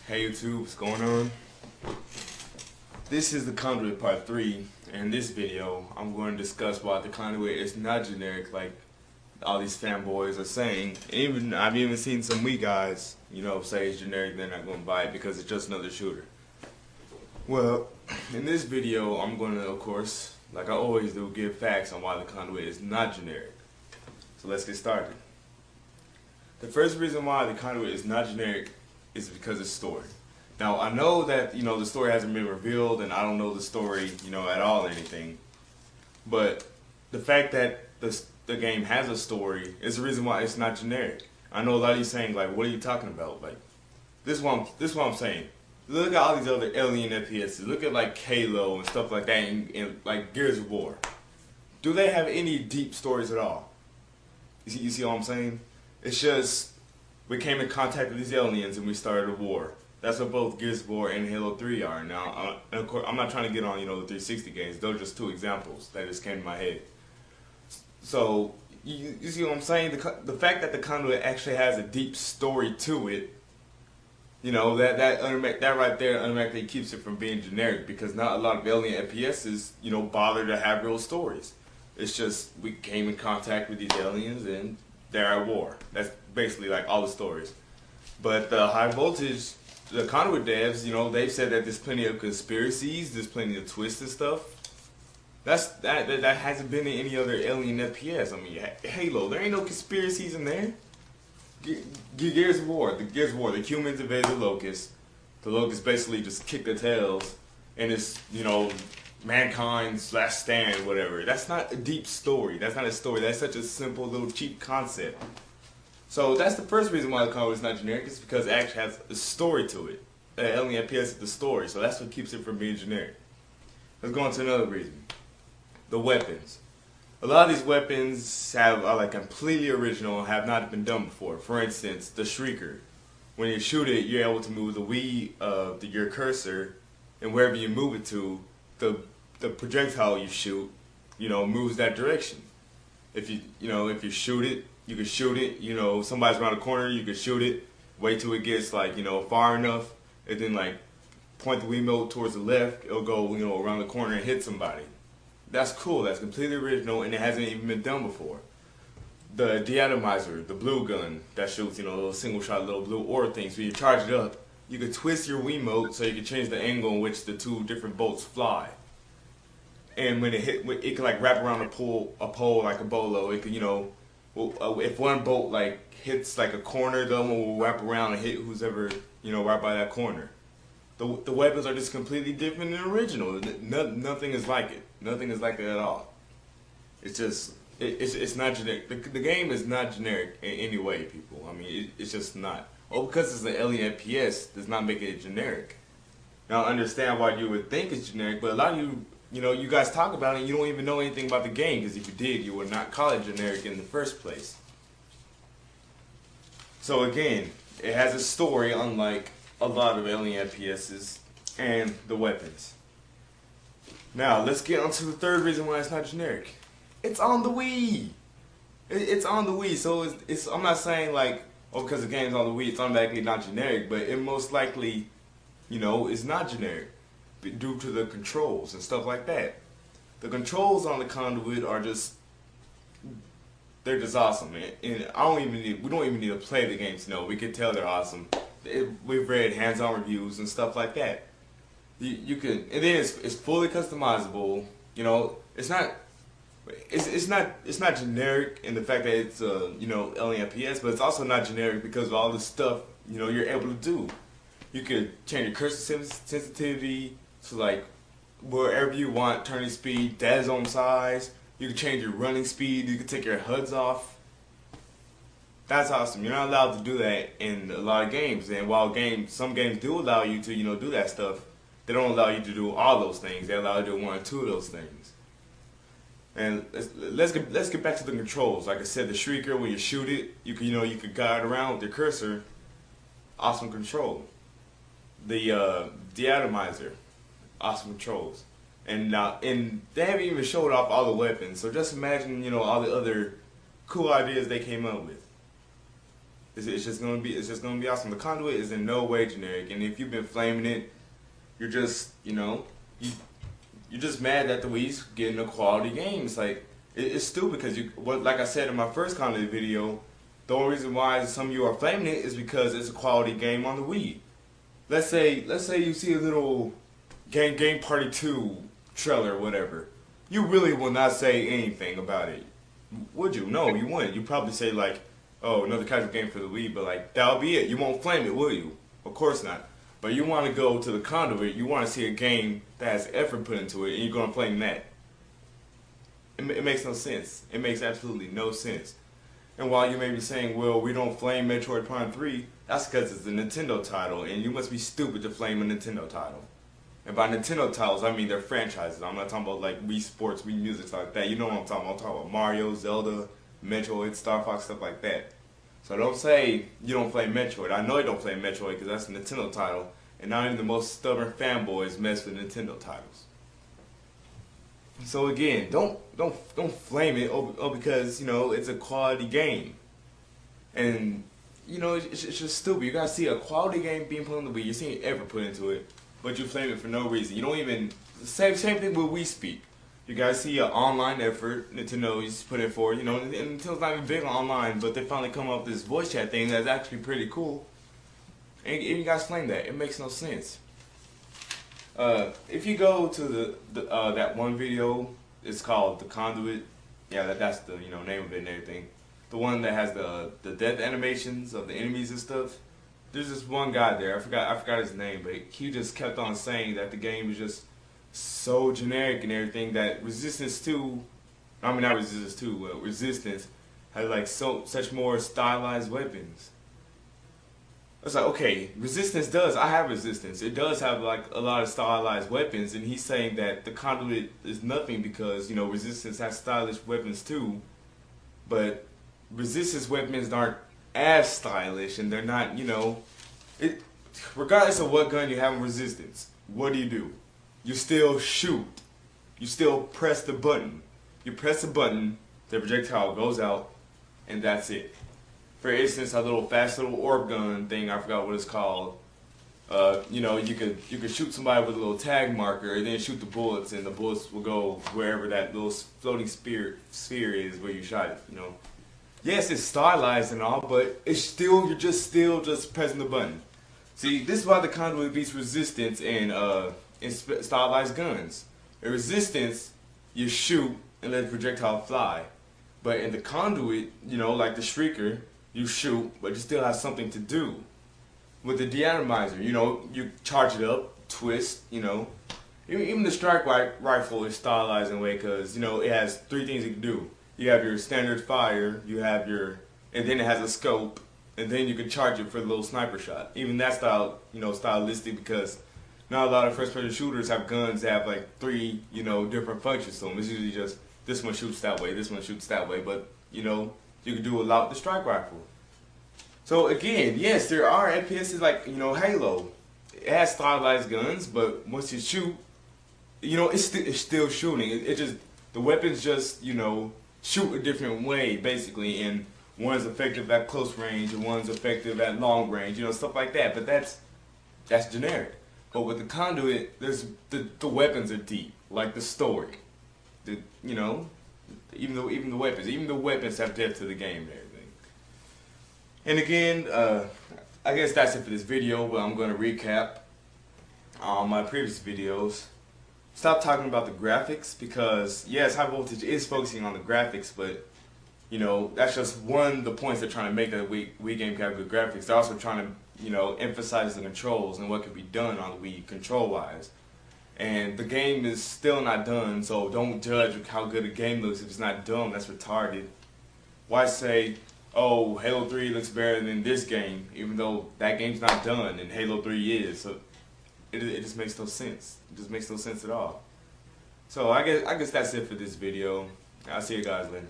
Hey YouTube, what's going on? This is the Conduit Part 3, and in this video, I'm going to discuss why the Conduit is not generic like all these fanboys are saying. And I've even seen some Wii guys, say it's generic, they're not going to buy it because it's just another shooter. Well, in this video, I'm going to, of course, like I always do, give facts on why the Conduit is not generic. So let's get started. The first reason why the Conduit is not generic is because of story. Now, I know that, the story hasn't been revealed, and I don't know the story, at all or anything. But the fact that the game has a story is the reason why it's not generic. I know a lot of you saying, like, what are you talking about? Like, this is what I'm saying. Look at all these other alien FPSs. Look at, like, Halo and stuff like that, and like, Gears of War. Do they have any deep stories at all? You see what I'm saying? It's just, we came in contact with these aliens and we started a war. That's what both Gears of War and Halo 3 are. Now, of course, I'm not trying to get on, the 360 games. Those are just two examples that just came to my head. So, you see what I'm saying? The fact that the Conduit actually has a deep story to it, that right there automatically keeps it from being generic, because not a lot of alien FPSs, bother to have real stories. It's just, we came in contact with these aliens and they're at war. That's basically like all the stories. But the high voltage, the Conduit devs, they've said that there's plenty of conspiracies, there's plenty of twists and stuff. That hasn't been in any other alien FPS. I mean, Halo, there ain't no conspiracies in there. Gears of War, the humans invaded the Locusts. The Locusts basically just kicked their tails, and it's, mankind's last stand, whatever. That's not a deep story. That's not a story. That's such a simple little cheap concept. So that's the first reason why the Conduit is not generic. It's because it actually has a story to it. Alien FPS is the story, so that's what keeps it from being generic. Let's go on to another reason. The weapons. A lot of these weapons are like completely original and have not been done before. For instance, the Shrieker. When you shoot it, you're able to move the Wii, your cursor, and wherever you move it to, the projectile you shoot, moves that direction. If you shoot it, you can shoot it, somebody's around the corner, you can shoot it, wait till it gets far enough, and then point the Wiimote towards the left, it'll go, around the corner and hit somebody. That's cool, that's completely original, and it hasn't even been done before. The deatomizer, the blue gun that shoots, little single shot, little blue aura things. So you charge it up, you can twist your Wiimote so you can change the angle in which the two different bolts fly. And when it hit, it can wrap around a pole like a bolo. It can, if one bolt hits a corner, the other one will wrap around and hit who's ever, right by that corner. The weapons are just completely different and original. Nothing is like it. Nothing is like it at all. It's just, it's not generic. The game is not generic in any way, people. I mean, it's just not. Because it's an alien FPS does not make it generic. Now, I understand why you would think it's generic, but a lot of you, you guys talk about it and you don't even know anything about the game, because if you did, you would not call it generic in the first place. So again, it has a story unlike a lot of alien FPSs, and the weapons. Now, let's get on to the third reason why it's not generic. It's on the Wii! It's on the Wii, so I'm not saying because the game's on the Wii, it's automatically not generic, but it most likely, is not generic due to the controls and stuff like that. The controls on the Conduit are they're just awesome, man. And we don't even need to play the games to know. We can tell they're awesome. We've read hands-on reviews and stuff like that. You can, and then it's fully customizable. It's not generic in the fact that it's alien FPS, but it's also not generic because of all the stuff you're able to do. You could change your cursor sensitivity to wherever you want, turning speed, dead zone size. You can change your running speed. You can take your HUDs off. That's awesome. You're not allowed to do that in a lot of games. And while some games do allow you to do that stuff, they don't allow you to do all those things. They allow you to do one or two of those things. And let's get back to the controls. Like I said, the Shrieker, when you shoot it, you can guide around with your cursor. Awesome control. The deatomizer, awesome controls. And they haven't even showed off all the weapons. So just imagine, all the other cool ideas they came up with. It's just gonna be awesome. The Conduit is in no way generic, and if you've been flaming it, you're just you're just mad that the Wii's getting a quality game. It's like it's stupid because like I said in my first Conduit video, the only reason why some of you are flaming it is because it's a quality game on the Wii. Let's say you see a little Game Party 2 trailer or whatever. You really will not say anything about it, would you? No, you wouldn't. You'd probably say like, oh, another casual game for the Wii, but like that'll be it. You won't flame it, will you? Of course not. But you want to go to the Conduit, you want to see a game that has effort put into it, and you're going to flame that. It makes no sense. It makes absolutely no sense. And while you may be saying, well, we don't flame Metroid Prime 3, that's because it's a Nintendo title, and you must be stupid to flame a Nintendo title. And by Nintendo titles, I mean they're franchises. I'm not talking about like Wii Sports, Wii Music, stuff like that. You know what I'm talking about. I'm talking about Mario, Zelda, Metroid, Star Fox, stuff like that. So don't say you don't flame Metroid. I know you don't flame Metroid because that's a Nintendo title, and not even the most stubborn fanboys mess with Nintendo titles. So again, don't flame it because it's a quality game, and it's just stupid. You gotta see a quality game being put on the Wii. You're seeing effort put into it, but you flame it for no reason. You don't even same thing with Wii Speak. You guys see an online effort Nintendo's put in for, and Nintendo's not even big on online, but they finally come up with this voice chat thing that's actually pretty cool. And you guys flame that. It makes no sense. If you go to that one video, it's called The Conduit. Yeah, that's the name of it and everything. The one that has the death animations of the enemies and stuff. There's this one guy there. I forgot his name, but he just kept on saying that the game was just so generic and everything that Resistance had like such more stylized weapons. It's like, okay, Resistance I have Resistance. It does have like a lot of stylized weapons, and he's saying that the Conduit is nothing because, Resistance has stylish weapons too, but Resistance weapons aren't as stylish, and they're not, regardless of what gun you have in Resistance, what do? You still shoot. You still press the button. You press the button, the projectile goes out, and that's it. For instance, a fast little orb gun thing, I forgot what it's called. You could shoot somebody with a little tag marker and then shoot the bullets, and the bullets will go wherever that little floating sphere is where you shot it. Yes, it's stylized and all, but it's still you're just pressing the button. See, this is why the Conduit beats Resistance in stylized guns. In Resistance, you shoot and let the projectile fly, but in the Conduit, like the Shrieker, you shoot, but you still have something to do. With the deatomizer, you charge it up, twist, Even the strike rifle is stylized in a way because, it has three things you can do. You have your standard fire, and then it has a scope, and then you can charge it for the little sniper shot. Even that style, stylistic because not a lot of first-person shooters have guns that have like three, different functions to them. It's usually just this one shoots that way, this one shoots that way, but, you can do a lot with the strike rifle. So again, yes, there are FPSs like, Halo. It has stylized guns, but once you shoot, it's still shooting. It just, the weapons just, shoot a different way, basically, and one's effective at close range, and one's effective at long range, stuff like that. But that's generic. But with the Conduit, the weapons are deep, like the story. Even the weapons have depth to the game and everything. And again, I guess that's it for this video, but I'm going to recap my previous videos. Stop talking about the graphics because, yes, High Voltage is focusing on the graphics, but, that's just one of the points they're trying to make that Wii game can have good graphics. They're also trying to, emphasize the controls and what can be done on the Wii control-wise. And the game is still not done, so don't judge how good a game looks if it's not done. That's retarded. Why say, oh, Halo 3 looks better than this game, even though that game's not done and Halo 3 is? So it just makes no sense. It just makes no sense at all. So I guess that's it for this video. I'll see you guys later.